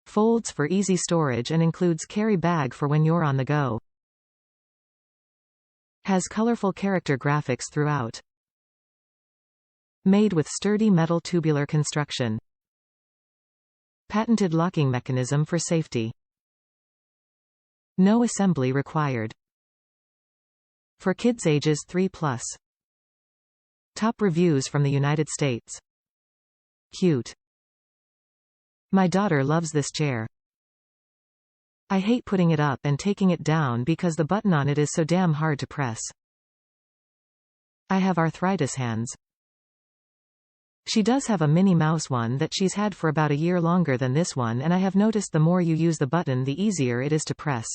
Folds for easy storage and includes carry bag for when you're on the go. Has colorful character graphics throughout. Made with sturdy metal tubular construction. Patented locking mechanism for safety. No assembly required. For kids ages 3+. Top reviews from the United States. Cute. My daughter loves this chair. I hate putting it up and taking it down because the button on it is so damn hard to press. I have arthritis hands. She does have a Minnie Mouse one that she's had for about a year longer than this one, and I have noticed the more you use the button the easier it is to press.